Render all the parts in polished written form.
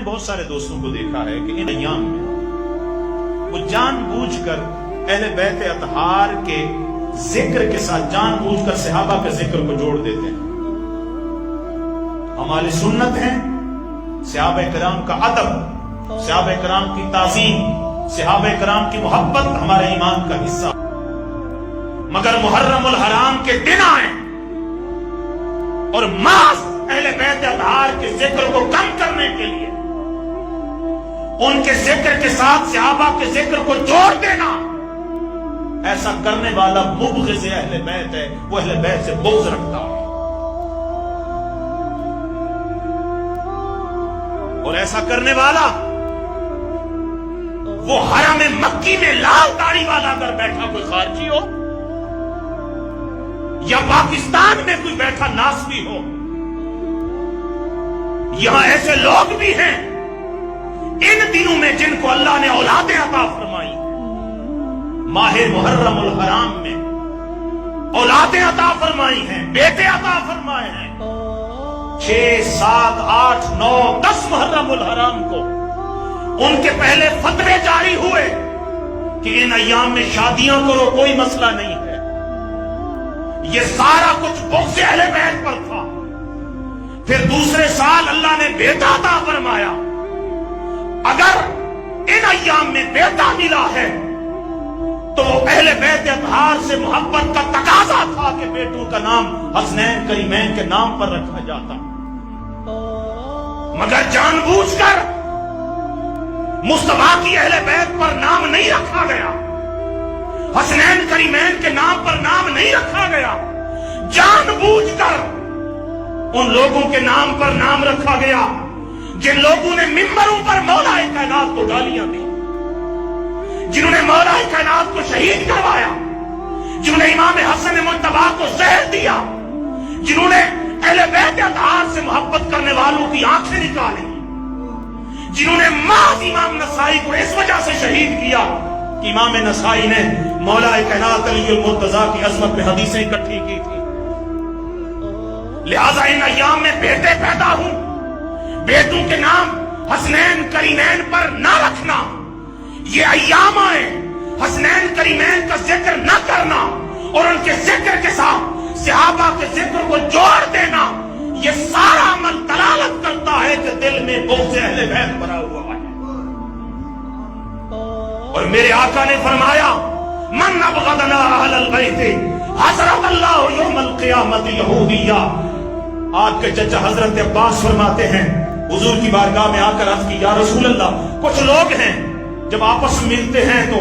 بہت سارے دوستوں کو دیکھا ہے کہ ان ایام میں وہ جان بوجھ کر اہل بیت اطہار کے ذکر کے ساتھ جان بوجھ کر صحابہ کے ذکر کو جوڑ دیتے ہیں. ہماری سنت ہے صحابہ کرام کا ادب، صحابہ کرام کی تعظیم، صحابہ کرام کی محبت ہمارے ایمان کا حصہ. مگر محرم الحرام کے دن آئے اور محض اہل بیت اطہار کے ذکر کو کم کرنے کے لیے ان کے ذکر کے ساتھ صحابہ کے ذکر کو جوڑ دینا، ایسا کرنے والا مبغض اہل بیت ہے، وہ اہل بیت سے بغض رکھتا ہے. اور ایسا کرنے والا وہ حرم مکی میں لال داڑھی والا اگر بیٹھا کوئی خارجی ہو یا پاکستان میں کوئی بیٹھا ناسبی ہو، یہاں ایسے لوگ بھی ہیں ان دنوں میں جن کو اللہ نے اولادیں عطا فرمائی، ماہ محرم الحرام میں اولادیں عطا فرمائی ہیں، بیٹے عطا فرمائے ہیں. 6، 7، 8، 9، 10 محرم الحرام کو ان کے پہلے فتوے جاری ہوئے کہ ان ایام میں شادیاں کرو، کوئی مسئلہ نہیں ہے. یہ سارا کچھ بغض اہل بیت پر تھا. پھر دوسرے سال اللہ نے بیٹا عطا فرمایا. اگر ان ایام میں بیٹا ملا ہے تو اہل بیت اطہار سے محبت کا تقاضا تھا کہ بیٹوں کا نام حسنین کریمین کے نام پر رکھا جاتا. مگر جان بوجھ کر مصطفیٰ کی اہل بیت پر نام نہیں رکھا گیا، حسنین کریمین کے نام پر نام نہیں رکھا گیا. جان بوجھ کر ان لوگوں کے نام پر نام رکھا گیا جن لوگوں نے ممبروں پر مولا کائنات کو گالیاں دی، جنہوں نے مولا کائنات کو شہید کروایا، جنہوں نے امام حسن مجتبی کو زہر دیا، جنہوں نے اہل بیت اطہار سے محبت کرنے والوں کی آنکھیں نکالی، جنہوں نے محض امام نسائی کو اس وجہ سے شہید کیا کہ امام نسائی نے مولا کائنات علی المرتضیٰ کی عظمت میں حدیثیں اکٹھی کی تھی. لہذا ان ایام میں بیٹے پیدا ہوں، بیٹوں کے نام حسنین کریمین پر نہ رکھنا، یہ ایام آئے حسنین کریمین کا ذکر نہ کرنا اور ان کے ذکر کے ساتھ صحابہ کے ذکر کو جوڑ دینا، یہ سارا عمل دلالت کرتا ہے کہ دل میں بغض اہل بیت بھرا ہوا ہے. اور میرے آقا نے فرمایا من ابغضنا اہل البیت حضرت اللہ یوم القیامت یہودیہ. آپ کے چچا حضرت عباس فرماتے ہیں حضور کی بارگاہ میں آ کر عرض کی، یا رسول اللہ، کچھ لوگ ہیں جب آپس میں ملتے ہیں تو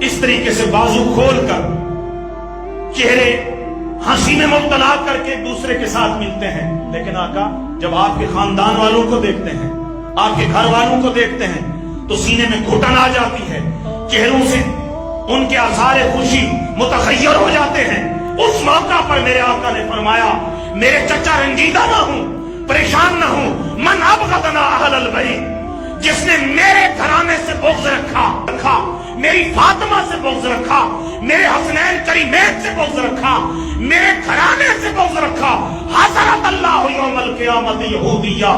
اس طریقے سے بازو کھول کر چہرے ہنسی میں مبتلا کر کے ایک دوسرے کے ساتھ ملتے ہیں، لیکن آقا جب آپ کے خاندان والوں کو دیکھتے ہیں، آپ کے گھر والوں کو دیکھتے ہیں تو سینے میں گھٹن آ جاتی ہے، چہروں سے ان کے آثار خوشی متغیر ہو جاتے ہیں. اس موقع پر میرے آقا نے فرمایا میرے چچا رنجیدہ نہ ہوں، پریشان نہ ہوں. من ابغضنا اہل البیت، جس نے میرے گھرانے سے بغض رکھا، میری فاطمہ سے بغض رکھا، میرے حسنین کریمین سے بغض رکھا، میرے گھرانے سے بغض رکھا، حضرت اللہ یوم القیامت یہودیہ،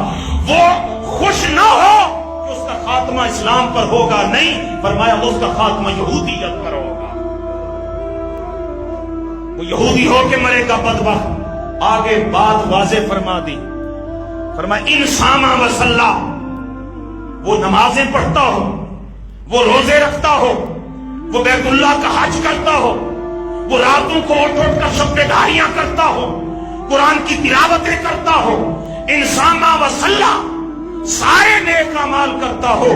وہ خوش نہ ہو کہ اس کا خاتمہ اسلام پر ہوگا، نہیں، فرمایا اس کا خاتمہ یہودیت پر ہوگا، وہ یہودی ہو کے مرے گا بدبخت. آگے بات واضح فرما دی، فرمایا ان ساما وصلا، وہ نمازیں پڑھتا ہو، وہ روزے رکھتا ہو، وہ بیت اللہ کا حج کرتا ہو، وہ راتوں کو اٹھ اٹھ کر شب بیداریاں کرتا ہو، قرآن کی تلاوتیں کرتا ہو، ان ساما وصلا، سارے نیک اعمال کرتا ہو،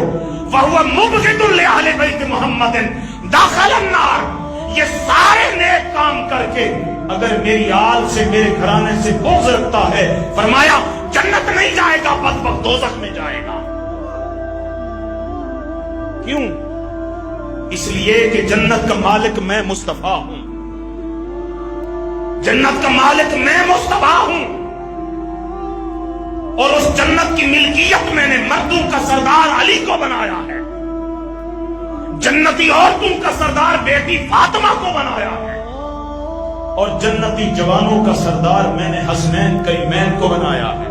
وَهُوَ مُبْغِضٌ لِأَهْلِ بَيْتِ مُحَمَّدٍ دَخَلَ النَّارِ، یہ سارے نیک کام کر کے اگر میری آل سے، میرے گھرانے سے بغض رکھتا ہے، فرمایا جنت نہیں جائے گا، بدبخت دوزخ میں جائے گا. کیوں؟ اس لیے کہ جنت کا مالک میں مصطفیٰ ہوں، جنت کا مالک میں مصطفیٰ ہوں، اور اس جنت کی ملکیت میں نے مردوں کا سردار علی کو بنایا ہے، جنتی عورتوں کا سردار بیٹی فاطمہ کو بنایا ہے، اور جنتی جوانوں کا سردار میں نے حسنین کریمین کو بنایا ہے.